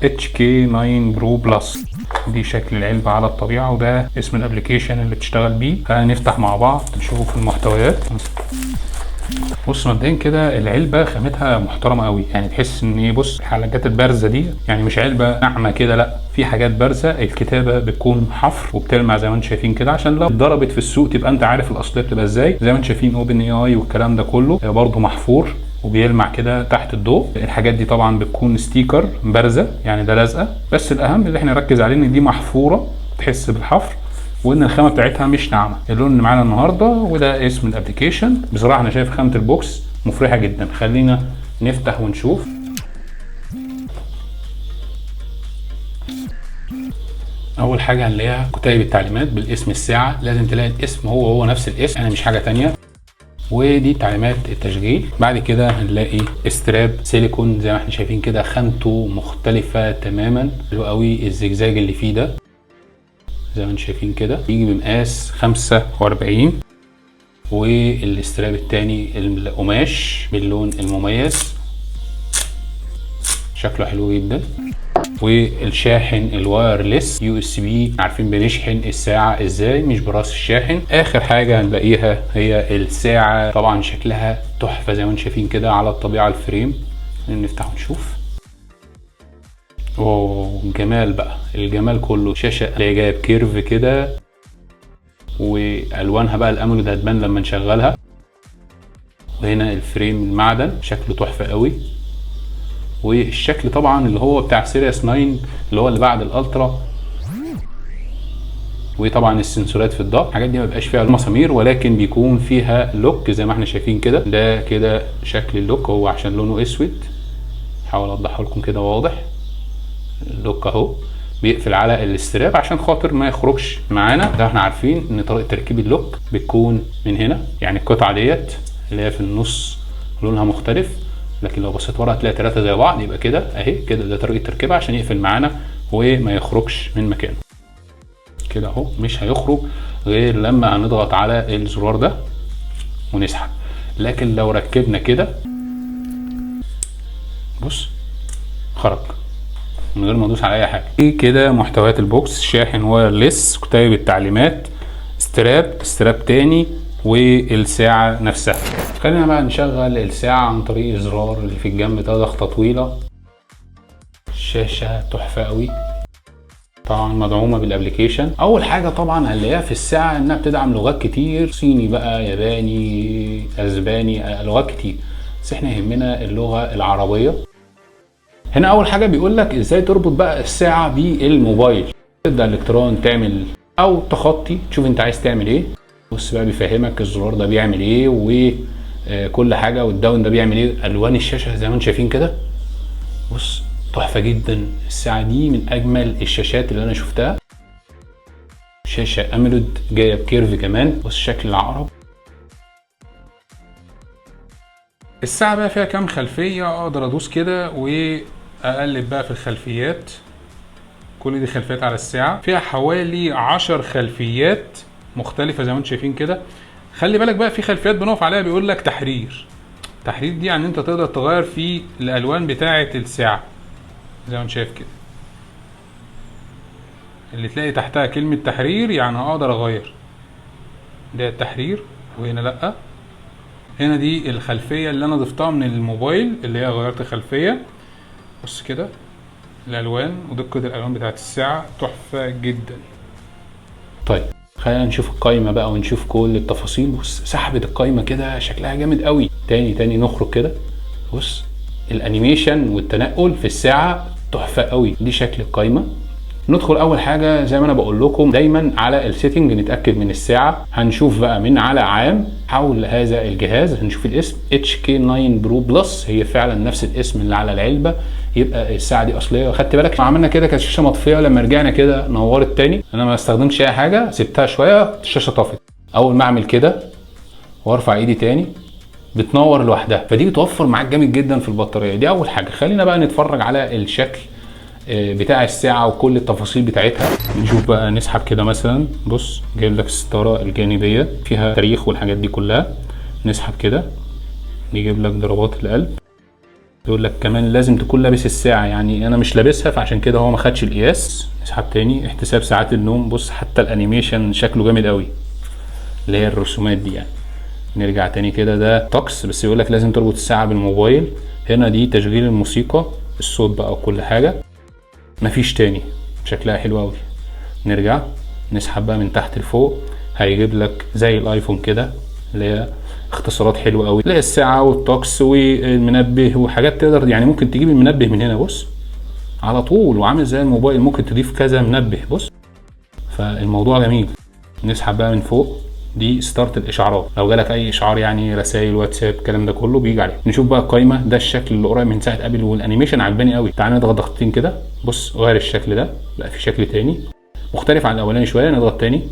HK9 برو بلس. دي شكل العلبة على الطبيعة، وده اسم الابليكيشن اللي بتشتغل بيه. هنفتح مع بعض نشوفه في المحتويات. بص مبدئيا كده العلبة خامتها محترمة قوي، يعني تحس ان ايه، بص الحلقات البارزة دي يعني مش علبة ناعمة كده، لا في حاجات بارزة. الكتابة بتكون حفر وبتلمع زي ما انتم شايفين كده، عشان لو اتضربت في السوق تبقى انت عارف الاصلية بتبقى ازاي. زي ما انتم شايفين اوبن اي اي والكلام ده كله برضه محفور وبيلمع كده تحت الضوء. الحاجات دي طبعا بتكون ستيكر بارزة، يعني ده لازقة، بس الاهم اللي احنا نركز عليه ان دي محفورة تحس بالحفر، وان الخامه بتاعتها مش ناعمه. اللون اللي معانا النهارده وده اسم الابلكيشن. بصراحه انا شايف خامه البوكس مفرحه جدا. خلينا نفتح ونشوف. اول حاجه هنلاقيها كتيب التعليمات بالاسم الساعه، لازم تلاقي الاسم هو نفس الاسم، يعني مش حاجه تانية. ودي تعليمات التشغيل. بعد كده هنلاقي استراب سيليكون زي ما احنا شايفين كده، خامته مختلفه تماما. حلو قوي الزجزاج اللي فيه ده زي ما انتم شايفين كده، يجي بمقاس 45. والاستراب التاني القماش باللون المميز، شكله حلو جدا. والشاحن الوايرلس يو اس بي، عارفين بنشحن الساعة ازاي، مش براس الشاحن. اخر حاجة هنلاقيها هي الساعة، طبعا شكلها تحفة زي ما انتم شايفين كده على الطبيعة الفريم. نفتح ونشوف. اوه جمال بقى، الجمال كله. شاشة اللي جاية بكيرف كده، والوانها بقى الاموليد هتبان لما نشغلها. وهنا الفريم المعدن شكله تحفه قوي. والشكل طبعا اللي هو بتاع سيريس 9 اللي هو اللي بعد الالترا. وطبعا السنسورات في الظهر، الحاجات دي ما بيبقاش فيها مسامير ولكن بيكون فيها لوك زي ما احنا شايفين كده. ده كده شكل اللوك، هو عشان لونه اسود هحاول اوضحه لكم كده واضح. اللوك اهو بيقفل على الاستراب عشان خاطر ما يخرجش معانا. ده احنا عارفين ان طريقه تركيب اللوك بتكون من هنا، يعني القطعه ديت اللي هي في النص لونها مختلف، لكن لو بصيت ورا هتلاقي 3 زي بعض. يبقى كده اهي كده ده طريقه تركيبها عشان يقفل معانا وما يخرجش من مكانه كده اهو. مش هيخرج غير لما هنضغط على الزرار ده ونسحب. لكن لو ركبنا كده بص خرج من غير ما ندوس على اي حاجه. ايه كده محتويات البوكس: شاحن وايرلس، كتيب التعليمات، استراب تاني، والساعه نفسها. خلينا بقى نشغل الساعه عن طريق الزرار اللي في الجنب ده، ضغطه طويله. الشاشه تحفه قوي، طبعا مدعومه بالابليكيشن. اول حاجه طبعا هنلاقيها في الساعه انها بتدعم لغات كتير، صيني بقى، ياباني، اسباني، لغات كتير، بس احنا يهمنا اللغه العربيه. هنا اول حاجه بيقول لك ازاي تربط بقى الساعه بالموبايل. تبدا الالكترون تعمل او تخطي، تشوف انت عايز تعمل ايه. بص بقى بيفهمك الزرار ده بيعمل ايه وكل حاجه، والداون ده بيعمل ايه. الوان الشاشه زي ما انتم شايفين كده، بص تحفه جدا. الساعه دي من اجمل الشاشات اللي انا شفتها. شاشه اموليد جايه بكيرف كمان. بص شكل العقرب. الساعه بقى فيها كام خلفيه، اقدر ادوس كده واقلب بقى في الخلفيات. كل دي خلفيات على الساعه، فيها حوالي 10 خلفيات مختلفه زي ما انتم شايفين كده. خلي بالك بقى في خلفيات بنقف عليها بيقول لك تحرير. تحرير دي يعني انت تقدر تغير في الالوان بتاعه الساعه زي ما انت شايف كده. اللي تلاقي تحتها كلمه تحرير يعني اقدر اغير. ده التحرير، وهنا لا. هنا دي الخلفيه اللي انا ضفتها من الموبايل اللي هي غيرت خلفيه. بص كده الالوان ودقه الالوان بتاعت الساعه تحفه جدا. طيب خلينا نشوف القايمه بقى ونشوف كل التفاصيل. بص سحبت القايمه كده شكلها جامد قوي. تاني نخرج كده. بص الانيميشن والتنقل في الساعه تحفه قوي. دي شكل القايمه. ندخل اول حاجه زي ما انا بقول لكم دايما على السيتنج، نتاكد من الساعه. هنشوف بقى من على عام حول هذا الجهاز، هنشوف الاسم HK9 برو بلس، هي فعلا نفس الاسم اللي على العلبه، يبقى الساعه دي اصليه. خدت بالك عملنا كده كانت الشاشه مطفيه، لما رجعنا كده نورت تاني. انا ما استخدمتش اي حاجه، سبتها شويه الشاشه طفت. اول ما اعمل كده وارفع ايدي تاني بتنور لوحدها، فدي بتوفر معاك جامد جدا في البطاريه. دي اول حاجه. خلينا بقى نتفرج على الشكل بتاع الساعه وكل التفاصيل بتاعتها. نشوف بقى، نسحب كده مثلا. بص جايب لك الستاره الجانبيه فيها تاريخ والحاجات دي كلها. نسحب كده يجيب لك ضربات القلب. يقول لك كمان لازم تكون لابس الساعه، يعني انا مش لابسها فعشان كده هو ما خدش القياس. نسحب تاني احتساب ساعات النوم. بص حتى الانيميشن شكله جامد قوي اللي هي الرسومات دي يعني. نرجع تاني كده، ده طقس بس يقول لك لازم تربط الساعه بالموبايل. هنا دي تشغيل الموسيقى، الصوت بقى وكل حاجه، مفيش تاني. شكلها حلو قوي. نرجع نسحب بقى من تحت لفوق، هيجيب لك زي الايفون كده اللي هي اختصارات حلوه قوي، اللي هي الساعه والطقس والمنبه وحاجات تقدر يعني ممكن تجيب المنبه من هنا بص على طول، وعامل زي الموبايل ممكن تضيف كذا منبه بص، فالموضوع جميل. نسحب بقى من فوق، دي ستارت الاشعارات، لو جالك اي اشعار يعني رسائل واتساب الكلام ده كله بيجي عليه. نشوف بقى القايمه، ده الشكل اللي قريب من ساعه ابل والانيميشن عجباني قوي. تعال نضغط ضغطتين كده بص غير الشكل ده، بقى في شكل تاني مختلف عن الاولاني شويه. نضغط تاني،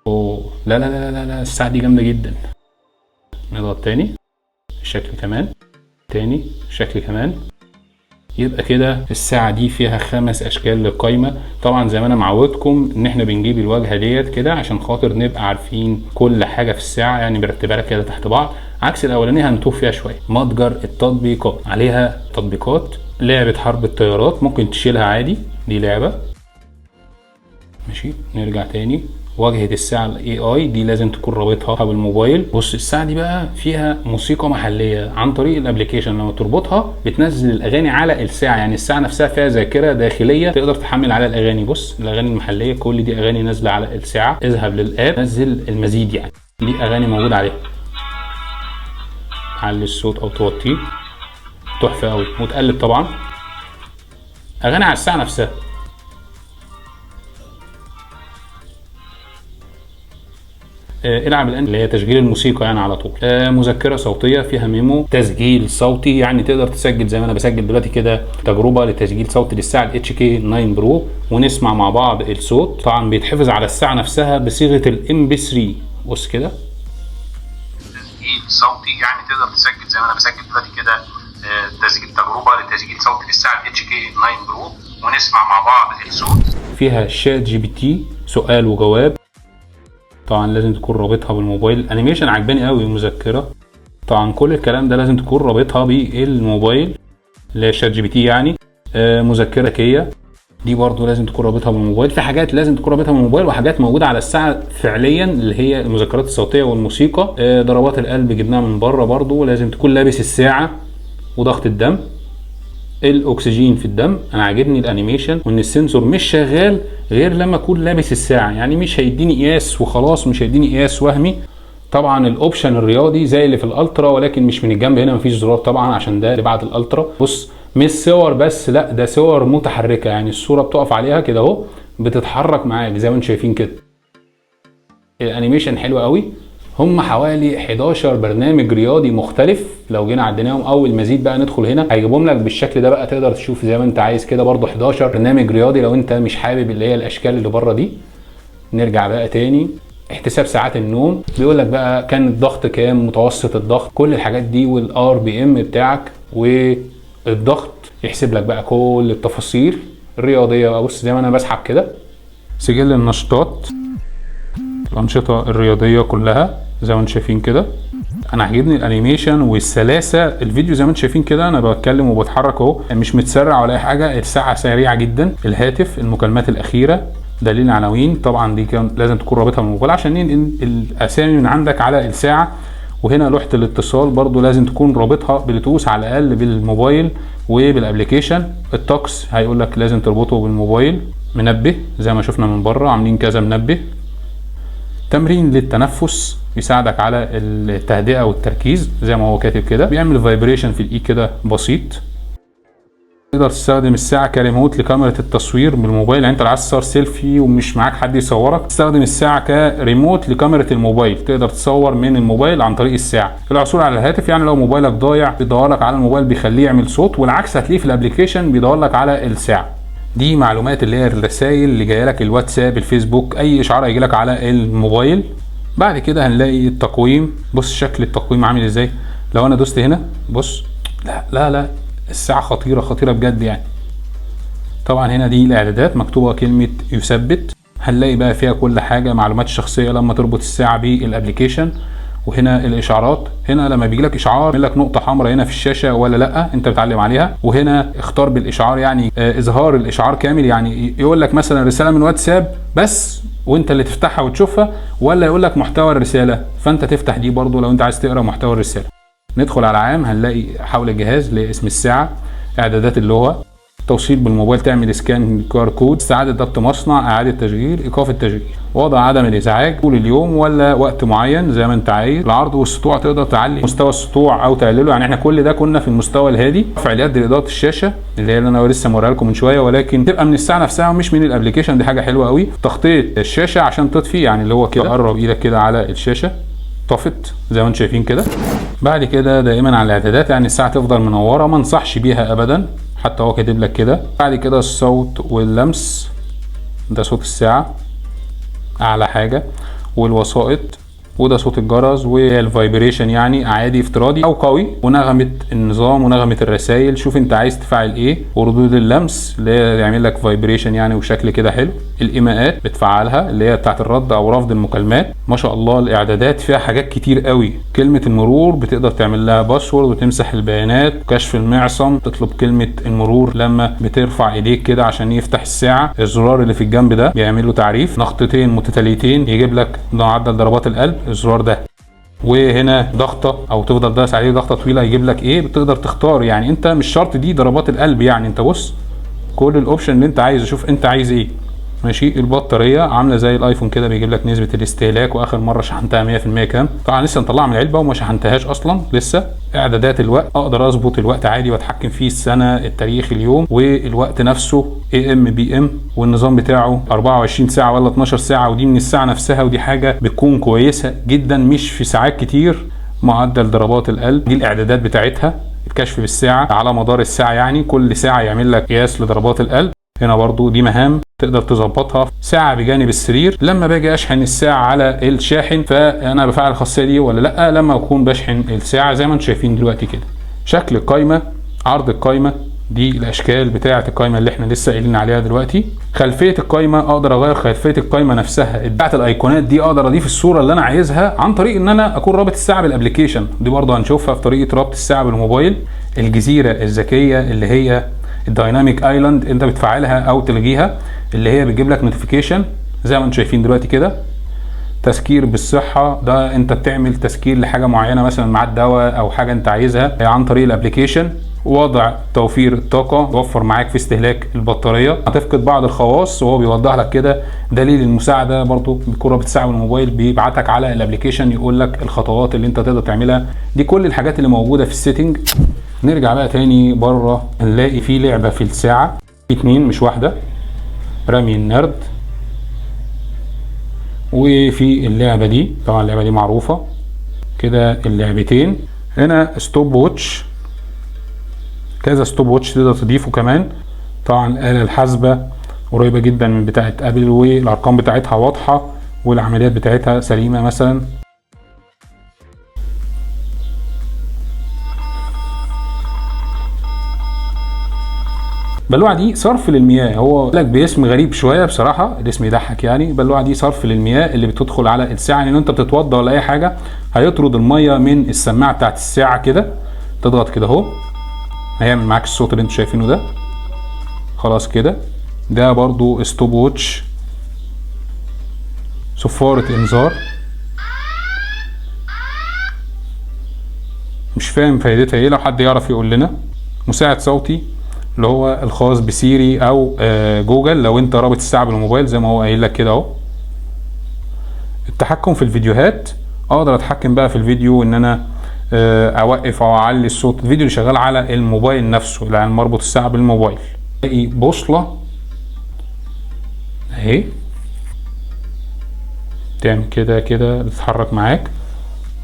اوه لا لا لا لا لا الساعه دي جامده جدا. نضغط تاني الشكل كمان، تاني الشكل كمان. يبقى كده الساعة دي فيها 5 اشكال للقايمة. طبعا زي ما انا معودكم ان احنا بنجيب الواجهة ديت كده عشان خاطر نبقى عارفين كل حاجة في الساعة، يعني مرتبها لك كده تحت بعض، عكس الاولانية هنتوه فيها شوية. متجر التطبيقات، عليها تطبيقات. لعبة حرب الطيارات ممكن تشيلها عادي، دي لعبة ماشي. نرجع تاني، واجهة الساعة الاي اي دي لازم تكون رابطها بالموبايل. بص الساعة دي بقى فيها موسيقى محلية عن طريق الابليكيشن، لما تربطها بتنزل الاغاني على الساعة، يعني الساعة نفسها فيها ذاكرة داخلية تقدر تحمل على الاغاني. بص الاغاني المحلية كل دي اغاني نازلة على الساعة. اذهب للاب نزل المزيد، يعني دي اغاني موجودة عليها، تعلي الصوت او توطيه، تحفة قوي. وتقلب طبعا اغاني على الساعة نفسها. العب الان اللي هي تسجيل الموسيقى يعني على طول. مذكره صوتيه فيها ميمو، تسجيل صوتي يعني تقدر تسجل زي ما انا بسجل دلوقتي كده تجربه لتسجيل صوتي للساعه اتش كي 9 برو، ونسمع مع بعض الصوت. طبعا بيتحفظ على الساعه نفسها بصيغه الام بي 3. بص كده تسجيل صوتي يعني تقدر تسجل زي ما انا بسجل دلوقتي كده تسجيل تجربه لتسجيل صوتي للساعه اتش كي 9 برو، ونسمع مع بعض الصوت. فيها شات جي بي تي سؤال وجواب، طبعا لازم تكون رابطها بالموبايل. انيميشن عجباني قوي. مذكره، طبعا كل الكلام ده لازم تكون رابطها بالموبايل اللي هي شات جي بي تي يعني. مذكره ذكيه دي برضو لازم تكون رابطها بالموبايل. في حاجات لازم تكون رابطها بالموبايل وحاجات موجوده على الساعه فعليا اللي هي المذكرات الصوتيه والموسيقى. ضربات القلب جبناها من بره برضو، لازم تكون لابس الساعه، وضغط الدم، الاكسجين في الدم. انا عاجبني الانيميشن وان السنسور مش شغال غير لما اكون لابس الساعه، يعني مش هيديني قياس وخلاص، مش هيديني قياس وهمي. طبعا الاوبشن الرياضي زي اللي في الالترا، ولكن مش من الجنب هنا، مفيش زرار طبعا عشان ده اللي بعد الالترا. بص مش صور بس، لا ده صور متحركه، يعني الصوره بتقف عليها كده اهو بتتحرك معاك زي ما انتم شايفين كده. الانيميشن حلو قوي. هم حوالي 11 برنامج رياضي مختلف، لو جينا عديناهم او المزيد بقى ندخل هنا هيجيبهم لك بالشكل ده بقى، تقدر تشوف زي ما انت عايز كده برضو 11 برنامج رياضي لو انت مش حابب اللي هي الاشكال اللي بره دي. نرجع بقى تاني، احتساب ساعات النوم، بيقول لك بقى كان الضغط كام، متوسط الضغط، كل الحاجات دي، والار بي ام بتاعك والضغط، يحسب لك بقى كل التفاصيل الرياضيه بقى. بص زي ما انا بسحب كده، سجل النشاطات، الانشطه الرياضيه كلها زي ما انتم شايفين كده. انا عاجبني الانيميشن والسلاسه. الفيديو زي ما انتم شايفين كده انا بتكلم وبتحرك اهو، مش متسرع ولا اي حاجه، الساعه سريعه جدا. الهاتف، المكالمات الاخيره، دليل العناوين، طبعا دي كان لازم تكون رابطها بالموبايل عشان ينقل الاسامي من عندك على الساعه. وهنا لوحه الاتصال برضو لازم تكون رابطها بلوتوث على الاقل بالموبايل وبالابليكيشن. الطقس هيقول لك لازم تربطه بالموبايل. منبه زي ما شفنا من بره عاملين كذا منبه. تمرين للتنفس يساعدك على التهدئه والتركيز زي ما هو كاتب كده، بيعمل فايبريشن في الايد كده بسيط. تقدر تستخدم الساعه كريموت لكاميرا التصوير بالموبايل، يعني انت لو عايز تصور سيلفي ومش معاك حد يصورك تستخدم الساعه كريموت لكاميرا الموبايل، تقدر تصور من الموبايل عن طريق الساعه. العثور على الهاتف، يعني لو موبايلك ضايع بيدور لك على الموبايل بيخليه يعمل صوت، والعكس هتلاقيه في الابلكيشن بيدور لك على الساعه. دي معلومات اللي هي الرسائل اللي جايه لك، الواتساب، الفيسبوك، اي اشعار هيجي لك على الموبايل. بعد كده هنلاقي التقويم. بص شكل التقويم عامل ازاي. لو انا دوست هنا بص، لا لا لا الساعه خطيره خطيره بجد يعني. طبعا هنا دي الاعدادات مكتوبه كلمه يثبت. هنلاقي بقى فيها كل حاجه، معلومات شخصيه لما تربط الساعه بالابلكيشن، وهنا الاشعارات. هنا لما بيجي لك اشعار يعمل لك نقطه حمراء هنا في الشاشه ولا لا، انت بتعلم عليها. وهنا اختار بالاشعار يعني اظهار الاشعار كامل، يعني يقول لك مثلا رساله من واتساب بس وانت اللي تفتحها وتشوفها، ولا يقول لك محتوى الرساله فانت تفتح دي برضو لو انت عايز تقرا محتوى الرساله. ندخل على عام، هنلاقي حول الجهاز لاسم الساعه، اعدادات اللغه، توصيل بالموبايل، تعمل سكان QR كود، استعادة ضبط مصنع، اعادة تشغيل، ايقاف التشغيل، وضع عدم الازعاج طول اليوم ولا وقت معين زي ما انت عايز. العرض والسطوع تقدر تعلي مستوى السطوع او تقلله، يعني احنا كل ده كنا في المستوى الهادي. رفع اليد لاضاءة الشاشة اللي هي اللي انا لسه موريها لكم من شويه، ولكن تبقى من الساعه نفسها ومش من الابلكيشن، دي حاجه حلوه قوي. تغطية الشاشة عشان تطفي، يعني اللي هو كده قرب ايدك كده على الشاشة طفت زي ما انتم شايفين كده. بعد كده دائما على الاعدادات، يعني الساعه تفضل منوره، ما انصحش بيها ابدا، حتى هو كاتب لك كده. بعد كده الصوت واللمس، ده صوت الساعه اعلى حاجه، والوسائط، وده صوت الجرس، والفايبريشن يعني عادي افتراضي او قوي، ونغمه النظام ونغمه الرسائل، شوف انت عايز تفعل ايه، وردود اللمس اللي هي يعمل لك فايبريشن يعني وشكل كده حلو. الايماءات بتفعلها اللي هي بتاعت الرد او رفض المكالمات. ما شاء الله الاعدادات فيها حاجات كتير قوي. كلمه المرور بتقدر تعمل لها باسورد وتمسح البيانات. كشف المعصم، تطلب كلمه المرور لما بترفع ايديك كده عشان يفتح الساعه. الزرار اللي في الجنب ده بيعمل له تعريف. نقطتين متتاليتين يجيب لك معدل ضربات القلب الزرار ده. وهنا ضغطه او تفضل داس عليه ضغطه طويله يجيب لك ايه، بتقدر تختار، يعني انت مش شرط دي ضربات القلب، يعني انت بص كل الاوبشن اللي انت عايزه، شوف انت عايز ايه. ماشي. البطاريه عامله زي الايفون كده، بيجيب لك نسبه الاستهلاك واخر مره شحنتها 100% كام. طبعا لسه مطلعها من العلبه وما شحنتهاش اصلا لسه. اعدادات الوقت، اقدر اظبط الوقت عادي واتحكم فيه، السنه، التاريخ، اليوم، والوقت نفسه AM PM، والنظام بتاعه 24 ساعه ولا 12 ساعه، ودي من الساعه نفسها، ودي حاجه بتكون كويسه جدا مش في ساعات كتير. معدل ضربات القلب، دي الاعدادات بتاعتها. الكشف بالساعه على مدار الساعه، يعني كل ساعه يعمل لك قياس لضربات القلب. هنا برضو دي مهام تقدر تظبطها. ساعة بجانب السرير، لما باجي اشحن الساعة على الشاحن فانا بفعل الخاصية دي ولا لا لما اكون بشحن الساعة زي ما انتم شايفين دلوقتي كده. شكل القايمة، عرض القايمة، دي الاشكال بتاعة القايمة اللي احنا لسه قايلين عليها دلوقتي. خلفية القايمة، اقدر اغير خلفية القايمة نفسها. بتاعة الايقونات دي اقدر اضيف الصورة اللي انا عايزها عن طريق ان انا اكون رابط الساعة بالابليكيشن. دي برضه هنشوفها في طريقة ربط الساعة بالموبايل. الجزيرة الذكية اللي هي الدايناميك ايلاند، انت بتفعلها او تلغيها، اللي هي بتجيب لك نوتيفيكيشن زي ما انتم شايفين دلوقتي كده. تذكير بالصحه، ده انت بتعمل تذكير لحاجه معينه مثلا مع الدواء او حاجه انت عايزها عن طريق الابليكيشن. وضع توفير الطاقه، يوفر معاك في استهلاك البطاريه. هتفقد بعض الخواص وهو بيوضح لك كده. دليل المساعده، برضو بيكون رابط الساعه بالموبايل، بيبعتك على الابليكيشن يقول لك الخطوات اللي انت تقدر تعملها. دي كل الحاجات اللي موجوده في السيتنج. نرجع بقى تاني بره، نلاقي في لعبه في الساعه، في 2 مش واحده، رمي النرد. وفي اللعبه دي، طبعا اللعبه دي معروفه كده، اللعبتين. هنا ستوب ووتش، كذا ستوب ووتش تقدر تضيفه كمان. طبعا الآلة الحاسبة قريبة جدا من بتاعة ابل، والارقام بتاعتها واضحة والعمليات بتاعتها سليمة مثلا. بلوعة دي صرف للمياه، هو لك باسم غريب شويه بصراحه، الاسم يضحك يعني. بلوعة دي صرف للمياه اللي بتدخل على الساعه، يعني انت بتتوضى ولا اي حاجه هيطرد الميه من السماعه بتاعت الساعه كده. تضغط كده اهو هيعمل معاك الصوت اللي انتوا شايفينه ده. خلاص كده. ده برضو ستوب ووتش، صفاره انذار. مش فاهم فايدتها ايه، لو حد يعرف يقول لنا. مساعد صوتي اللي هو الخاص بسيري او جوجل لو انت رابط الساعه بالموبايل زي ما هو قايل لك كده اهو. التحكم في الفيديوهات، اقدر اتحكم بقى في الفيديو ان انا اوقف او اعلي الصوت. الفيديو اللي شغال على الموبايل نفسه، يعني مربوط الساعه بالموبايل. تلاقي بوصله اهي، تعمل كده كده تتحرك معاك،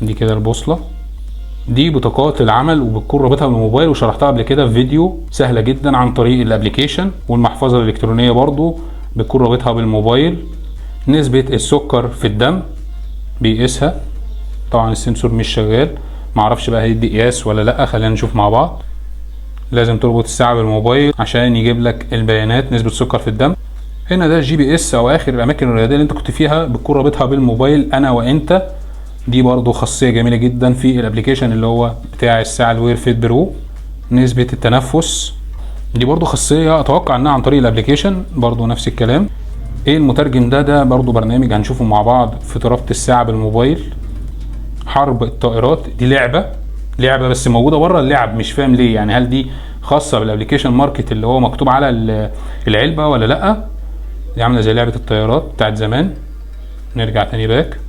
دي كده البوصله. دي بطاقات العمل وبتكون رابطها بالموبايل، وشرحتها قبل كده في فيديو، سهله جدا عن طريق الابليكيشن. والمحفظه الالكترونيه برضو بتكون رابطها بالموبايل. نسبه السكر في الدم بيقيسها، طبعا السنسور مش شغال، معرفش بقى هيدي قياس ولا لا، خلينا نشوف مع بعض. لازم تربط الساعه بالموبايل عشان يجيب لك البيانات، نسبه السكر في الدم. هنا ده GPS او اخر الاماكن الرياضيه اللي انت كنت فيها، بتكون رابطها بالموبايل انا وانت دي برضو خاصيه جميله جدا في الابلكيشن اللي هو بتاع الساعه الوير فيت برو، نسبه التنفس. دي برضو خاصيه اتوقع انها عن طريق الابلكيشن، برضو نفس الكلام. ايه المترجم ده برضو برنامج هنشوفه مع بعض في ربط الساعه بالموبايل. حرب الطائرات دي لعبه بس موجوده بره اللعب، مش فاهم ليه يعني، هل دي خاصه بالابلكيشن ماركت اللي هو مكتوب على العلبه ولا لا؟ دي عامله زي لعبه الطيارات بتاعت زمان. نرجع تاني باك.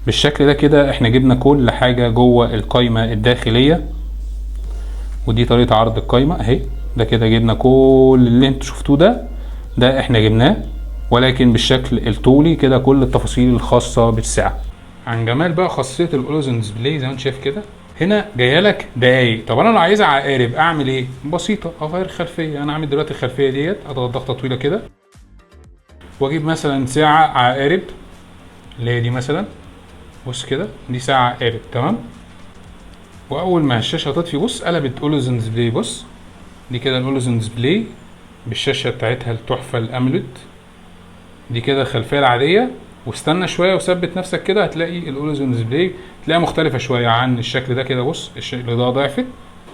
بالشكل ده كده احنا جبنا كل حاجه جوه القايمه الداخليه، ودي طريقه عرض القايمه اهي. ده كده جبنا كل اللي انتوا شفتوه ده احنا جبناه، ولكن بالشكل الطولي كده كل التفاصيل الخاصه بالساعه. عن جمال بقى خاصيه الاولوز ديسبلاي زي ما انت شايف كده، هنا جايه لك دقايق. طب انا لو عايزها عقارب اعمل ايه؟ بسيطه، اغير الخلفيه. انا عامل دلوقتي الخلفيه ديت، اضغط ضغطه طويله كده واجيب مثلا ساعه عقارب اللي هي دي مثلا. بص كده دي ساعه عقارب تمام. واول ما الشاشه تطفي بص قلبت اولوز ديسبلاي. بص دي كده الاولوز ديسبلاي بالشاشه بتاعتها التحفه الاموليد. دي كده الخلفيه العاديه، واستنى شويه وثبت نفسك كده هتلاقي الاولوز ديسبلاي تلاقيها مختلفه شويه عن الشكل ده كده. بص الاضاءه ضعفت،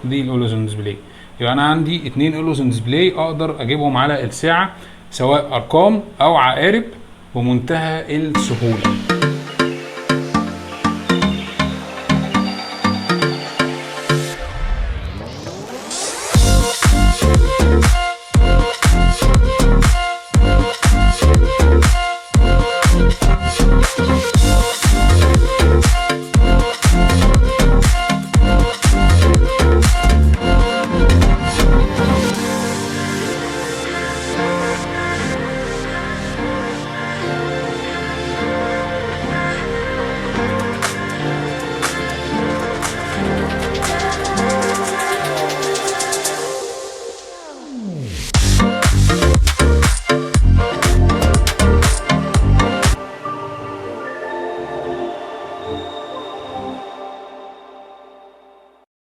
دي الاولوز ديسبلاي. يبقى انا عندي 2 اولوز ديسبلاي اقدر اجيبهم على الساعه سواء ارقام او عقارب بمنتهى السهوله.